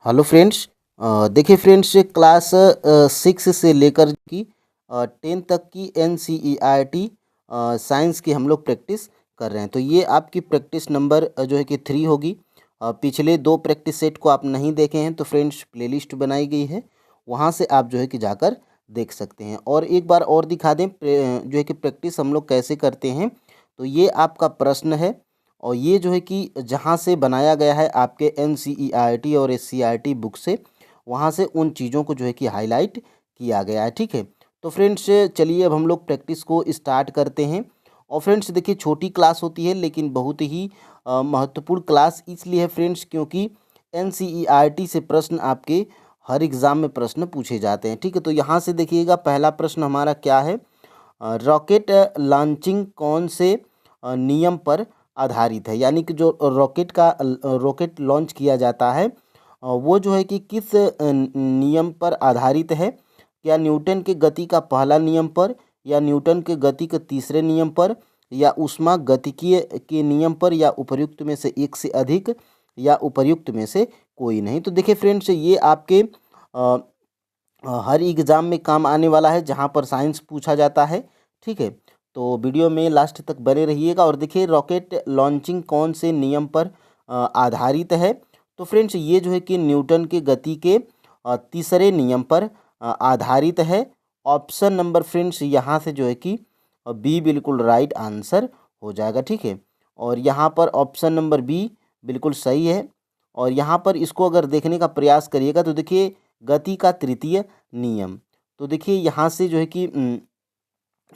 Hello friends. देखिए friends, class 6 से लेकर की 10 तक की NCERT साइंस की हम लोग प्रैक्टिस कर रहे हैं। तो ये आपकी प्रैक्टिस नंबर जो है कि 3 होगी। पिछले 2 प्रैक्टिस सेट को आप नहीं देखे हैं तो फ्रेंड्स प्लेलिस्ट बनाई गई है, वहाँ से आप जो है कि जाकर देख सकते हैं। और एक बार और दिखा दें जो है कि प्रैक्टिस हम लोग कैसे करते हैं। तो ये आपका प्रश्न है और ये जो है कि जहाँ से बनाया गया है आपके NCERT और SCERT बुक से, वहाँ से उन चीज़ों को जो है कि हाईलाइट किया गया है। ठीक है, तो फ्रेंड्स चलिए अब हम लोग प्रैक्टिस को स्टार्ट करते हैं। और फ्रेंड्स देखिए, छोटी क्लास होती है लेकिन बहुत ही महत्वपूर्ण क्लास इसलिए है फ्रेंड्स, क्योंकि NCERT से प्रश्न आपके हर एग्ज़ाम में प्रश्न पूछे जाते हैं। ठीक है, तो यहाँ से देखिएगा, पहला प्रश्न हमारा क्या है। रॉकेट लॉन्चिंग कौन से नियम पर आधारित है, यानी कि जो रॉकेट लॉन्च किया जाता है वो जो है कि किस नियम पर आधारित है। क्या न्यूटन के गति का पहला नियम पर, या न्यूटन के गति के तीसरे नियम पर, या ऊष्मा गतिकीय के नियम पर, या उपर्युक्त में से एक से अधिक, या उपर्युक्त में से कोई नहीं। तो देखिए फ्रेंड्स, ये आपके अ, हर एग्ज़ाम में काम आने वाला है जहाँ पर साइंस पूछा जाता है। ठीक है, तो वीडियो में लास्ट तक बने रहिएगा। और देखिए, रॉकेट लॉन्चिंग कौन से नियम पर आधारित है। तो फ्रेंड्स ये जो है कि न्यूटन के गति के तीसरे नियम पर आधारित है। ऑप्शन नंबर फ्रेंड्स यहाँ से जो है कि बी बिल्कुल राइट आंसर हो जाएगा। ठीक है, और यहाँ पर ऑप्शन नंबर बी बिल्कुल सही है। और यहाँ पर इसको अगर देखने का प्रयास करिएगा तो देखिए, गति का तृतीय नियम। तो देखिए यहाँ से जो है कि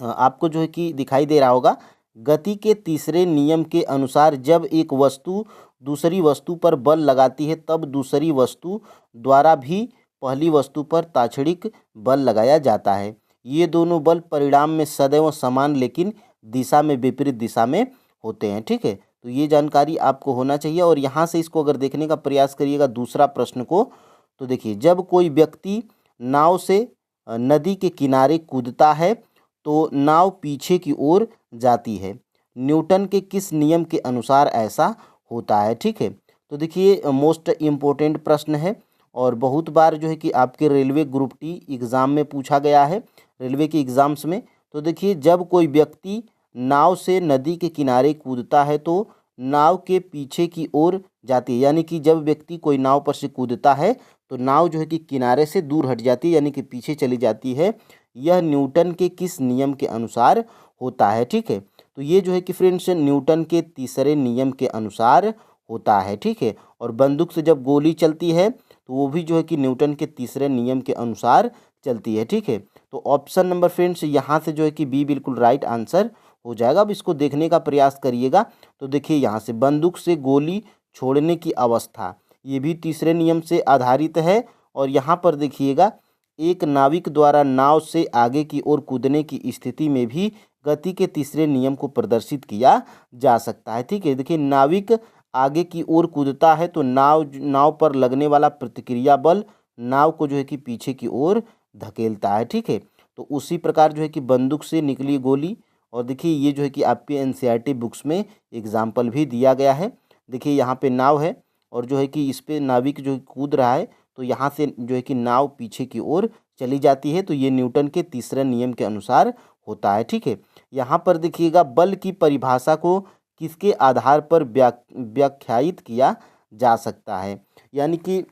आपको जो है कि दिखाई दे रहा होगा, गति के तीसरे नियम के अनुसार जब एक वस्तु दूसरी वस्तु पर बल लगाती है तब दूसरी वस्तु द्वारा भी पहली वस्तु पर ताछड़िक बल लगाया जाता है। ये दोनों बल परिणाम में सदैव समान लेकिन दिशा में विपरीत दिशा में होते हैं। ठीक है, तो ये जानकारी आपको होना चाहिए। और यहाँ से इसको अगर देखने का प्रयास करिएगा दूसरा प्रश्न को, तो देखिए, जब कोई व्यक्ति नाव से नदी के किनारे कूदता है तो नाव पीछे की ओर जाती है। न्यूटन के किस नियम के अनुसार ऐसा होता है। ठीक है, तो देखिए, मोस्ट इम्पोर्टेंट प्रश्न है और बहुत बार जो है कि आपके रेलवे ग्रुप टी एग्ज़ाम में पूछा गया है, रेलवे के एग्ज़ाम्स में। तो देखिए, जब कोई व्यक्ति नाव से नदी के किनारे कूदता है तो नाव के पीछे की ओर जाती है, यानी कि जब व्यक्ति कोई नाव पर से कूदता है तो नाव जो है कि किनारे से दूर हट जाती है, यानी कि पीछे चली जाती है। यह न्यूटन के किस नियम के अनुसार होता है। ठीक है, तो ये जो है कि फ्रेंड्स न्यूटन के तीसरे नियम के अनुसार होता है। ठीक है, और बंदूक से जब गोली चलती है तो वो भी जो है कि न्यूटन के तीसरे नियम के अनुसार चलती है। ठीक है, तो ऑप्शन नंबर फ्रेंड्स यहाँ से जो है कि बी बिल्कुल राइट आंसर हो जाएगा। अब इसको देखने का प्रयास करिएगा तो देखिए, यहाँ से बंदूक से गोली छोड़ने की अवस्था, ये भी तीसरे नियम से आधारित है। और यहाँ पर देखिएगा, एक नाविक द्वारा नाव से आगे की ओर कूदने की स्थिति में भी गति के तीसरे नियम को प्रदर्शित किया जा सकता है। ठीक है, देखिए, नाविक आगे की ओर कूदता है तो नाव पर लगने वाला प्रतिक्रिया बल नाव को जो है कि पीछे की ओर धकेलता है। ठीक है, तो उसी प्रकार जो है कि बंदूक से निकली गोली, और देखिए ये जो है कि आपके NCERT बुक्स में एग्जाम्पल भी दिया गया है। देखिए यहाँ पे नाव है और जो है कि इस पे नाविक जो कूद रहा है, तो यहाँ से जो है कि नाव पीछे की ओर चली जाती है। तो ये न्यूटन के तीसरे नियम के अनुसार होता है। ठीक है, यहाँ पर देखिएगा, बल की परिभाषा को किसके आधार पर व्याख्यायित किया जा सकता है, यानी कि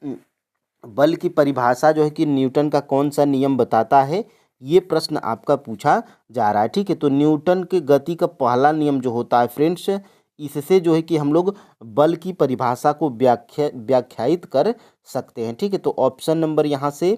बल की परिभाषा जो है कि न्यूटन का कौन सा नियम बताता है, ये प्रश्न आपका पूछा जा रहा है। ठीक है, तो न्यूटन के गति का पहला नियम जो होता है फ्रेंड्स, इससे जो है कि हम लोग बल की परिभाषा को व्याख्यायित कर सकते हैं। ठीक है, तो ऑप्शन नंबर यहाँ से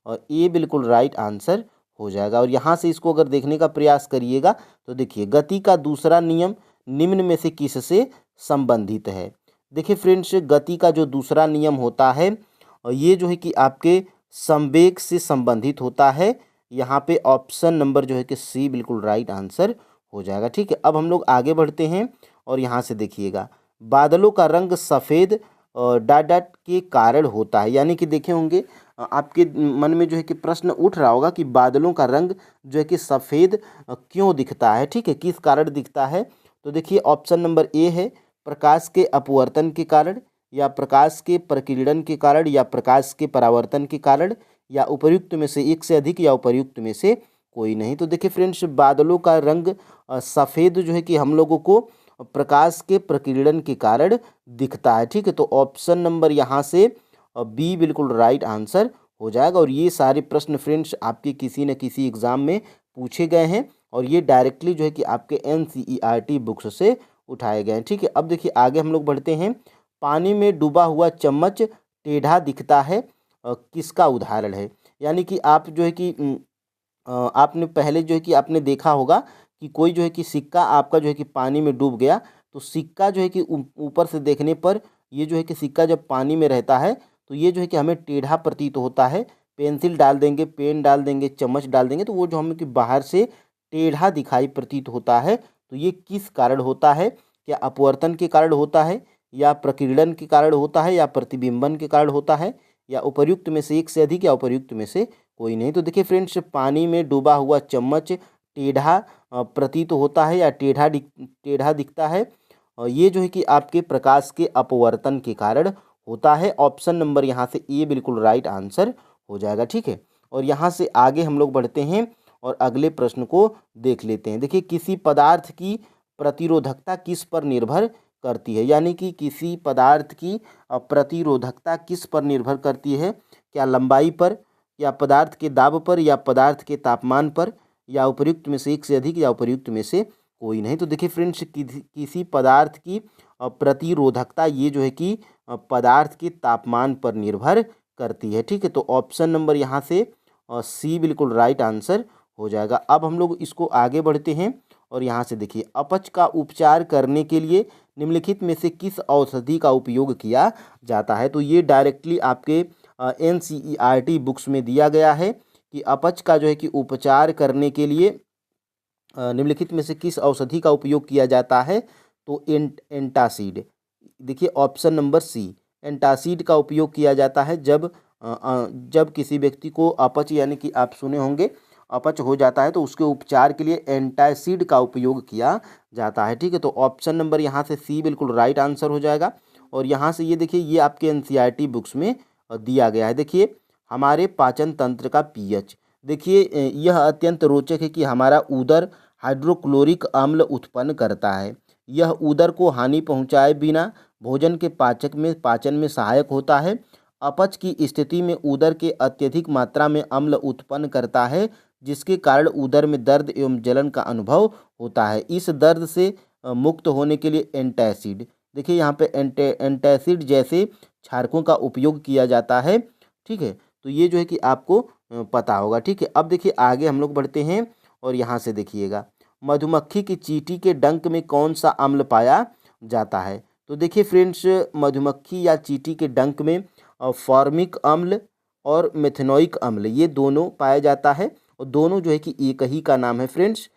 ए बिल्कुल राइट आंसर हो जाएगा। और यहाँ से इसको अगर देखने का प्रयास करिएगा तो देखिए, गति का दूसरा नियम निम्न में से किससे संबंधित है। देखिए फ्रेंड्स, गति का जो दूसरा नियम होता है ये जो है कि आपके संवेग से संबंधित होता है। यहाँ पे ऑप्शन नंबर जो है कि सी बिल्कुल राइट आंसर हो जाएगा। ठीक है, अब हम लोग आगे बढ़ते हैं और यहाँ से देखिएगा, बादलों का रंग सफ़ेद डाट के कारण होता है, यानी कि देखे होंगे आपके मन में जो है कि प्रश्न उठ रहा होगा कि बादलों का रंग जो है कि सफ़ेद क्यों दिखता है। ठीक है, किस कारण दिखता है। तो देखिए, ऑप्शन नंबर ए है प्रकाश के अपवर्तन के कारण, या प्रकाश के प्रकीर्णन के कारण या प्रकाश के परावर्तन के कारण या उपर्युक्त में से एक से अधिक या उपर्युक्त में से कोई नहीं। तो देखिए फ्रेंड्स, बादलों का रंग सफ़ेद जो है कि हम लोगों को प्रकाश के प्रकीर्णन के कारण दिखता है। ठीक है, तो ऑप्शन नंबर यहाँ से बी बिल्कुल राइट आंसर हो जाएगा। और ये सारे प्रश्न फ्रेंड्स आपके किसी न किसी एग्ज़ाम में पूछे गए हैं और ये डायरेक्टली जो है कि आपके NCERT बुक्स से उठाए गए हैं। ठीक है, अब देखिए आगे हम लोग बढ़ते हैं। पानी में डूबा हुआ चम्मच टेढ़ा दिखता है, किसका उदाहरण है? यानी कि आप जो है कि आपने पहले जो है कि आपने देखा होगा कि कोई जो है कि सिक्का आपका जो है कि पानी में डूब गया, तो सिक्का जो है कि ऊपर से देखने पर ये जो है कि सिक्का जब पानी में रहता है तो ये जो है कि हमें टेढ़ा प्रतीत होता है। पेंसिल डाल देंगे, पेन डाल देंगे, चम्मच डाल देंगे तो वो जो हमें कि बाहर से टेढ़ा दिखाई प्रतीत होता है। तो ये किस कारण होता है? क्या अपवर्तन के कारण होता है, या प्रकीर्णन के कारण होता है, या प्रतिबिंबन के कारण होता है, या उपर्युक्त में से एक से अधिक या उपर्युक्त में से कोई नहीं? तो देखिए फ्रेंड्स, पानी में डूबा हुआ चम्मच टेढ़ा प्रतीत होता है या टेढ़ा दिखता है, ये जो है कि आपके प्रकाश के अपवर्तन के कारण होता है। ऑप्शन नंबर यहाँ से ए बिल्कुल राइट आंसर हो जाएगा। ठीक है, और यहाँ से आगे हम लोग बढ़ते हैं और अगले प्रश्न को देख लेते हैं। देखिए, किसी पदार्थ की प्रतिरोधकता किस पर निर्भर करती है? यानी कि किसी पदार्थ की प्रतिरोधकता किस पर निर्भर करती है? क्या लंबाई पर, या पदार्थ के दाब पर, या पदार्थ के तापमान पर, या उपर्युक्त में से एक से अधिक या उपर्युक्त में से कोई नहीं? तो देखिए फ्रेंड्स, किसी पदार्थ की प्रतिरोधकता ये जो है कि पदार्थ के तापमान पर निर्भर करती है। ठीक है, तो ऑप्शन नंबर यहाँ से सी बिल्कुल राइट आंसर हो जाएगा। अब हम लोग इसको आगे बढ़ते हैं और यहाँ से देखिए, अपच का उपचार करने के लिए निम्नलिखित में से किस औषधि का उपयोग किया जाता है? तो ये डायरेक्टली आपके NCERT बुक्स में दिया गया है कि अपच का जो है कि उपचार करने के लिए निम्नलिखित में से किस औषधि का उपयोग किया जाता है? तो एंटासिड। देखिए ऑप्शन नंबर सी, एंटासिड का उपयोग किया जाता है जब किसी व्यक्ति को अपच, यानी कि आप सुने होंगे अपच हो जाता है तो उसके उपचार के लिए एंटासिड का उपयोग किया जाता है। ठीक है, तो ऑप्शन नंबर यहाँ से सी बिल्कुल राइट आंसर हो जाएगा। और यहाँ से ये देखिए, ये आपके NCERT बुक्स में दिया गया है। देखिए, हमारे पाचन तंत्र का pH, देखिए यह अत्यंत रोचक है कि हमारा उदर हाइड्रोक्लोरिक अम्ल उत्पन्न करता है। यह उदर को हानि पहुंचाए बिना भोजन के पाचन में सहायक होता है। अपच की स्थिति में उदर के अत्यधिक मात्रा में अम्ल उत्पन्न करता है, जिसके कारण उदर में दर्द एवं जलन का अनुभव होता है। इस दर्द से मुक्त होने के लिए एंटासिड, देखिए यहाँ पे एंटासिड जैसे क्षारकों का उपयोग किया जाता है। ठीक है, तो ये जो है कि आपको पता होगा। ठीक है, अब देखिए आगे हम लोग बढ़ते हैं और यहाँ से देखिएगा, मधुमक्खी की चींटी के डंक में कौन सा अम्ल पाया जाता है? तो देखिए फ्रेंड्स, मधुमक्खी या चींटी के डंक में फॉर्मिक अम्ल और मेथनोइक अम्ल ये दोनों पाया जाता है और दोनों जो है कि एक ही का नाम है फ्रेंड्स।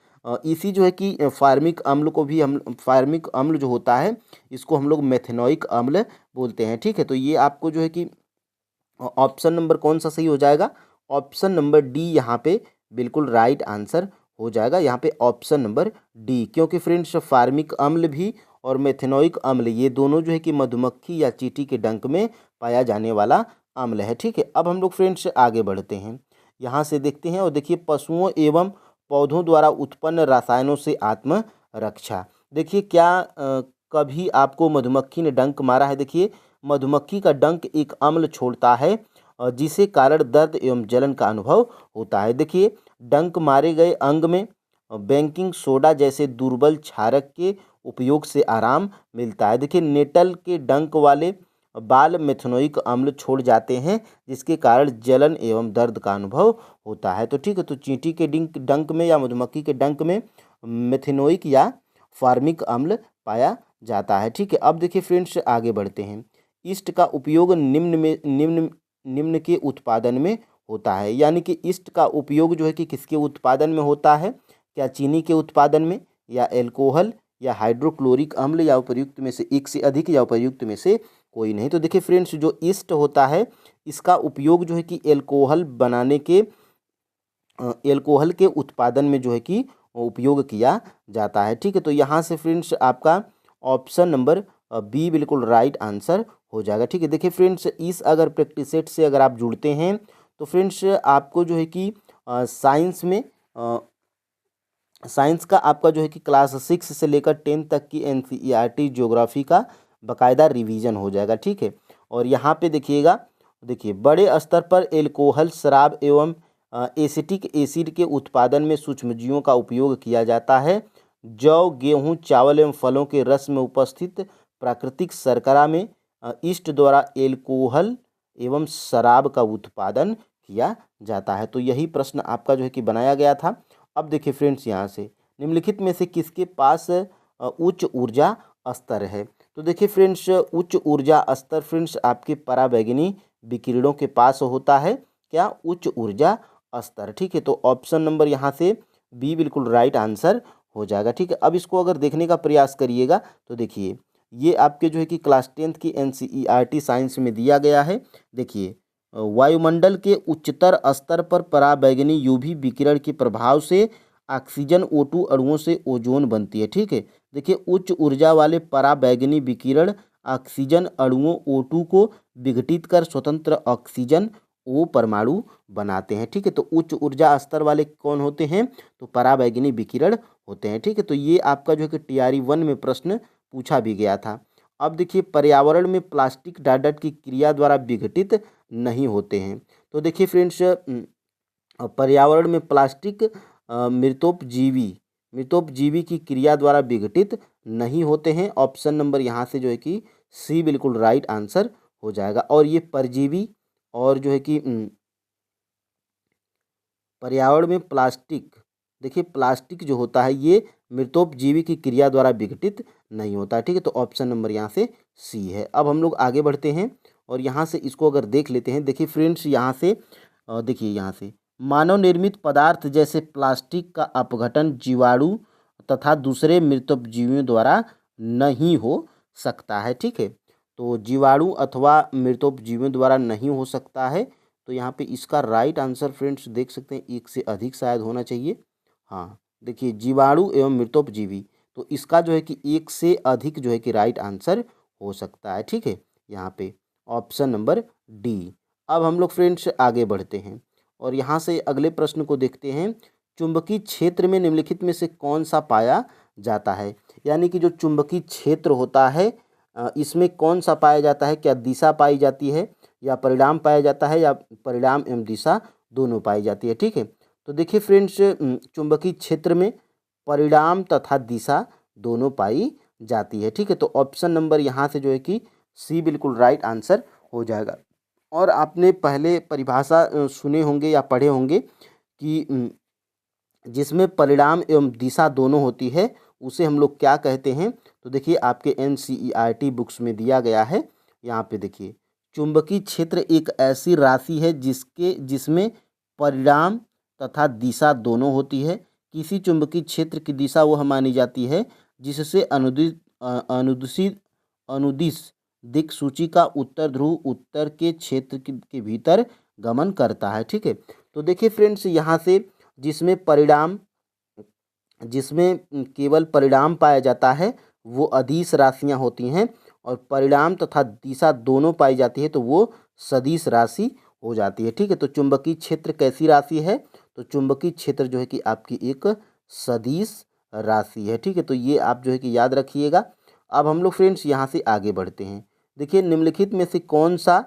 इसी जो है कि फार्मिक अम्ल को भी हम, फार्मिक अम्ल जो होता है इसको हम लोग मेथनोइक अम्ल बोलते हैं। ठीक है, तो ये आपको जो है कि ऑप्शन नंबर कौन सा सही हो जाएगा? ऑप्शन नंबर डी यहाँ पे बिल्कुल राइट आंसर हो जाएगा। यहाँ पे ऑप्शन नंबर डी, क्योंकि फ्रेंड्स फार्मिक अम्ल भी और मेथनोइक अम्ल ये दोनों जो है कि मधुमक्खी या चींटी के डंक में पाया जाने वाला अम्ल है। ठीक है, अब हम लोग फ्रेंड्स आगे बढ़ते हैं, यहाँ से देखते हैं और देखिए, पशुओं एवं पौधों द्वारा उत्पन्न रसायनों से आत्मरक्षा। देखिए, क्या कभी आपको मधुमक्खी ने डंक मारा है? देखिए, मधुमक्खी का डंक एक अम्ल छोड़ता है जिसे कारण दर्द एवं जलन का अनुभव होता है। देखिए, डंक मारे गए अंग में बेकिंग सोडा जैसे दुर्बल क्षारक के उपयोग से आराम मिलता है। देखिए, नेटल के डंक वाले बाल मेथनोइक अम्ल छोड़ जाते हैं, जिसके कारण जलन एवं दर्द का अनुभव होता है। तो ठीक है, तो चींटी के डंक में या मधुमक्खी के डंक में मेथनोइक या फार्मिक अम्ल पाया जाता है। ठीक है, अब देखिए फ्रेंड्स आगे बढ़ते हैं। ईस्ट का उपयोग निम्न के उत्पादन में होता है। यानी कि ईस्ट का उपयोग जो है कि किसके उत्पादन में होता है? क्या चीनी के उत्पादन में, या एल्कोहल, या हाइड्रोक्लोरिक अम्ल, या उपर्युक्त में से एक से अधिक या उपर्युक्त में से कोई नहीं? तो देखिए फ्रेंड्स, जो ईस्ट होता है इसका उपयोग जो है कि एल्कोहल बनाने के एल्कोहल के उत्पादन में जो है कि उपयोग किया जाता है। ठीक है, तो यहाँ से फ्रेंड्स आपका ऑप्शन नंबर बी बिल्कुल राइट आंसर हो जाएगा। ठीक है, देखिए फ्रेंड्स, इस अगर प्रैक्टिस सेट से अगर आप जुड़ते हैं तो फ्रेंड्स आपको जो है कि साइंस में साइंस का आपका जो है कि क्लास 6 से लेकर 10 तक की एनसीईआरटी ज्योग्राफी का बाकायदा रिवीजन हो जाएगा। ठीक है, और यहाँ पे देखिएगा, देखिए बड़े स्तर पर एल्कोहल शराब एवं एसिटिक एसिड के उत्पादन में सूक्ष्मजीवों का उपयोग किया जाता है। जौ, गेहूँ, चावल एवं फलों के रस में उपस्थित प्राकृतिक शर्करा में ईस्ट द्वारा एल्कोहल एवं शराब का उत्पादन किया जाता है। तो यही प्रश्न आपका जो है कि बनाया गया था। अब देखिए फ्रेंड्स, यहाँ से निम्नलिखित में से किसके पास उच्च ऊर्जा स्तर है? तो देखिए फ्रेंड्स, उच्च ऊर्जा स्तर फ्रेंड्स आपके पराबैंगनी विकिरणों के पास होता है। क्या? उच्च ऊर्जा स्तर। ठीक है, तो ऑप्शन नंबर यहाँ से बी बिल्कुल राइट आंसर हो जाएगा। ठीक है, अब इसको अगर देखने का प्रयास करिएगा तो देखिए ये आपके जो है कि क्लास 10 की एनसीईआरटी साइंस में दिया गया है। देखिए वायुमंडल के उच्चतर स्तर पर पराबैंगनी यूवी विकिरण के प्रभाव से ऑक्सीजन O2 अणुओं से ओजोन बनती है। ठीक है, देखिए उच्च ऊर्जा वाले पराबैंगनी विकिरण ऑक्सीजन अणुओं O2 को विघटित कर स्वतंत्र ऑक्सीजन O परमाणु बनाते हैं। ठीक है, तो उच्च ऊर्जा स्तर वाले कौन होते हैं? तो पराबैंगनी विकिरण होते हैं। ठीक है, तो ये आपका जो है कि TRE 1 में प्रश्न पूछा भी गया था। अब देखिए पर्यावरण में प्लास्टिक डायडट की क्रिया द्वारा विघटित नहीं होते हैं। तो देखिए फ्रेंड्स, पर्यावरण में प्लास्टिक मृतोपजीवी की क्रिया द्वारा विघटित नहीं होते हैं। ऑप्शन नंबर यहाँ से जो है कि सी बिल्कुल राइट आंसर हो जाएगा। और ये परजीवी और जो है कि पर्यावरण में प्लास्टिक, देखिए प्लास्टिक जो होता है ये मृतोपजीवी की क्रिया द्वारा विघटित नहीं होता है। ठीक है, तो ऑप्शन नंबर यहाँ से सी है। अब हम लोग आगे बढ़ते हैं और यहाँ से इसको अगर देख लेते हैं। देखिए फ्रेंड्स, यहाँ से देखिए यहाँ से मानव निर्मित पदार्थ जैसे प्लास्टिक का अपघटन जीवाणु तथा दूसरे मृतोपजीवियों द्वारा नहीं हो सकता है। ठीक है, तो जीवाणु अथवा मृतोपजीवियों द्वारा नहीं हो सकता है। तो यहाँ पे इसका राइट आंसर फ्रेंड्स देख सकते हैं, एक से अधिक शायद होना चाहिए। हाँ, देखिए जीवाणु एवं मृतोपजीवी, तो इसका जो है कि एक से अधिक जो है कि राइट आंसर हो सकता है। ठीक है, यहाँ पे ऑप्शन नंबर डी। अब हम लोग फ्रेंड्स आगे बढ़ते हैं और यहाँ से अगले प्रश्न को देखते हैं। चुंबकीय क्षेत्र में निम्नलिखित में से कौन सा पाया जाता है? यानी कि जो चुंबकीय क्षेत्र होता है इसमें कौन सा पाया जाता है? क्या दिशा पाई जाती है या परिणाम पाया जाता है या परिणाम एवं दिशा दोनों पाई जाती है? ठीक है, तो देखिए फ्रेंड्स, चुंबकीय क्षेत्र में परिणाम तथा दिशा दोनों पाई जाती है। ठीक है, तो ऑप्शन नंबर यहाँ से जो है कि सी बिल्कुल राइट आंसर हो जाएगा। और आपने पहले परिभाषा सुने होंगे या पढ़े होंगे कि जिसमें परिणाम एवं दिशा दोनों होती है उसे हम लोग क्या कहते हैं? तो देखिए आपके एनसीईआरटी बुक्स में दिया गया है। यहाँ पे देखिए चुंबकीय क्षेत्र एक ऐसी राशि है जिसमें परिणाम तथा दिशा दोनों होती है। किसी चुंबकीय क्षेत्र की दिशा वह मानी जाती है जिससे अनुदिश दिक्सूची का उत्तर ध्रुव उत्तर के क्षेत्र के भीतर गमन करता है। ठीक है, तो देखिए फ्रेंड्स, यहाँ से जिसमें केवल परिणाम पाया जाता है वो अदिश राशियाँ होती हैं और परिणाम तथा दिशा दोनों पाई जाती है तो वो सदिश राशि हो जाती है। ठीक है, तो चुंबकीय क्षेत्र कैसी राशि है? तो चुंबकीय क्षेत्र जो है कि आपकी एक सदिश राशि है। ठीक है, तो ये आप जो है कि याद रखिएगा। अब हम लोग फ्रेंड्स यहाँ से आगे बढ़ते हैं। देखिए निम्नलिखित में से कौन सा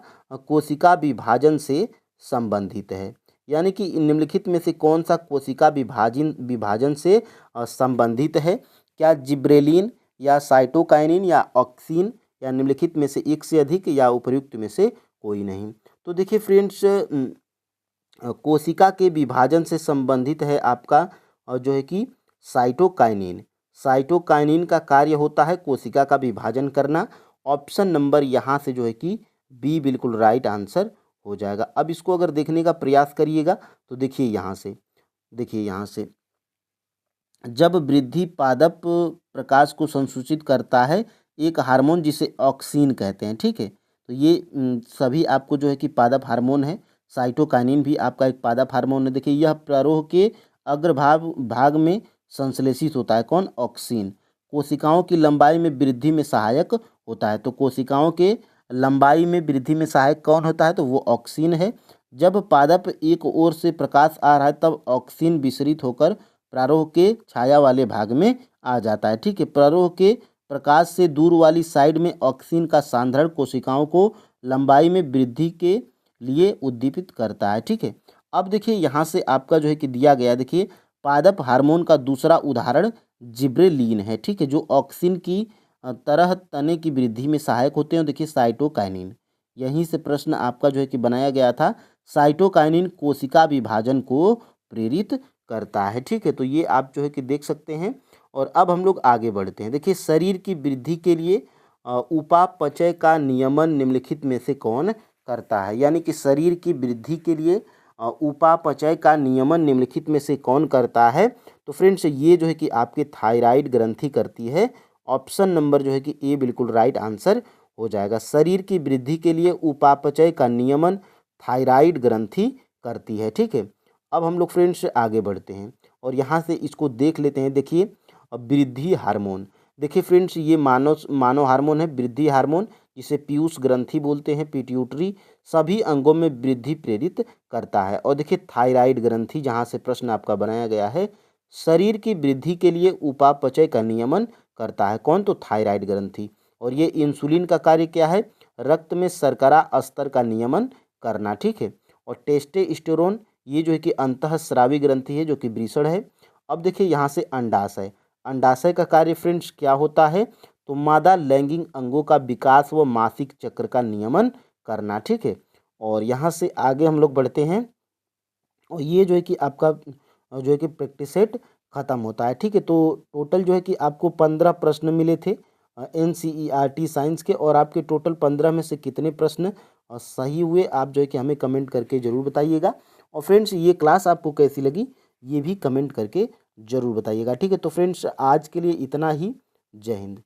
कोशिका विभाजन से संबंधित है? यानी कि निम्नलिखित में से कौन सा कोशिका विभाजन से संबंधित है? क्या जिब्रेलिन या साइटोकाइनिन या ऑक्सिन या निम्नलिखित में से एक से अधिक या उपर्युक्त में से कोई नहीं? तो देखिए फ्रेंड्स, कोशिका के विभाजन से संबंधित है आपका जो है कि साइटोकाइनिन। साइटोकाइनिन का कार्य होता है कोशिका का विभाजन करना। ऑप्शन नंबर यहाँ से जो है कि बी बिल्कुल राइट आंसर हो जाएगा। अब इसको अगर देखने का प्रयास करिएगा तो देखिए यहाँ से जब वृद्धि पादप प्रकाश को संसूचित करता है एक हार्मोन जिसे ऑक्सिन कहते हैं। ठीक है, तो ये सभी आपको जो है कि पादप हार्मोन है। साइटोकाइनिन भी आपका एक पादप हार्मोन है। देखिए यह प्ररोह के भाग में संश्लेषित होता है। कौन? ऑक्सिन। कोशिकाओं की लंबाई में वृद्धि में सहायक होता है। तो कोशिकाओं के लंबाई में वृद्धि में सहायक कौन होता है? तो वो ऑक्सीन है। जब पादप एक ओर से प्रकाश आ रहा है तब ऑक्सीन विसरित होकर प्रारोह के छाया वाले भाग में आ जाता है। ठीक है, प्रारोह के प्रकाश से दूर वाली साइड में ऑक्सीन का सांद्रण कोशिकाओं को लंबाई में वृद्धि के लिए उद्दीपित करता है। ठीक है, अब देखिए यहाँ से आपका जो है कि दिया गया, देखिए पादप हार्मोन का दूसरा उदाहरण जिब्रेलिन है। ठीक है, जो ऑक्सीन की तरह तने की वृद्धि में सहायक होते हैं। देखिए साइटोकाइनिन, यहीं से प्रश्न आपका जो है कि बनाया गया था। साइटोकाइनिन कोशिका विभाजन को प्रेरित करता है। ठीक है, तो ये आप जो है कि देख सकते हैं। और अब हम लोग आगे बढ़ते हैं। देखिए शरीर की वृद्धि के लिए उपापचय का नियमन निम्नलिखित में से कौन करता है? यानी कि शरीर की वृद्धि के लिए उपापचय का नियमन निम्नलिखित में से कौन करता है? तो फ्रेंड्स ये जो है कि आपके थायराइड ग्रंथि करती है। ऑप्शन नंबर जो है कि ए बिल्कुल राइट आंसर हो जाएगा। शरीर की वृद्धि के लिए उपापचय का नियमन थायराइड ग्रंथि करती है। ठीक है, अब हम लोग फ्रेंड्स आगे बढ़ते हैं और यहाँ से इसको देख लेते हैं। देखिए वृद्धि हार्मोन, देखिए फ्रेंड्स ये मानव हार्मोन है, वृद्धि हार्मोन, जिसे पीयूष ग्रंथि बोलते हैं, पिट्यूटरी, सभी अंगों में वृद्धि प्रेरित करता है। और देखिए थायराइड ग्रंथि, जहाँ से प्रश्न आपका बनाया गया है, शरीर की वृद्धि के लिए उपापचय का नियमन करता है। कौन? तो थायराइड ग्रंथि। और ये इंसुलिन का कार्य क्या है? रक्त में शर्करा स्तर का नियमन करना। ठीक है, और टेस्टोस्टेरोन, ये जो है कि अंतःस्रावी ग्रंथि है, जो कि वृषण है। अब देखिए यहाँ से अंडाशय, अंडाशय का कार्य फ्रेंड्स क्या होता है? तो मादा लैंगिक अंगों का विकास व मासिक चक्र का नियमन करना। ठीक है, और यहाँ से आगे हम लोग बढ़ते हैं और ये जो है कि आपका जो है कि प्रैक्टिस सेट खत्म होता है। ठीक है, तो टोटल जो है कि आपको 15 प्रश्न मिले थे NCERT साइंस के, और आपके टोटल 15 में से कितने प्रश्न सही हुए आप जो है कि हमें कमेंट करके ज़रूर बताइएगा। और फ्रेंड्स ये क्लास आपको कैसी लगी ये भी कमेंट करके ज़रूर बताइएगा। ठीक है, तो फ्रेंड्स आज के लिए इतना ही। जय हिंद।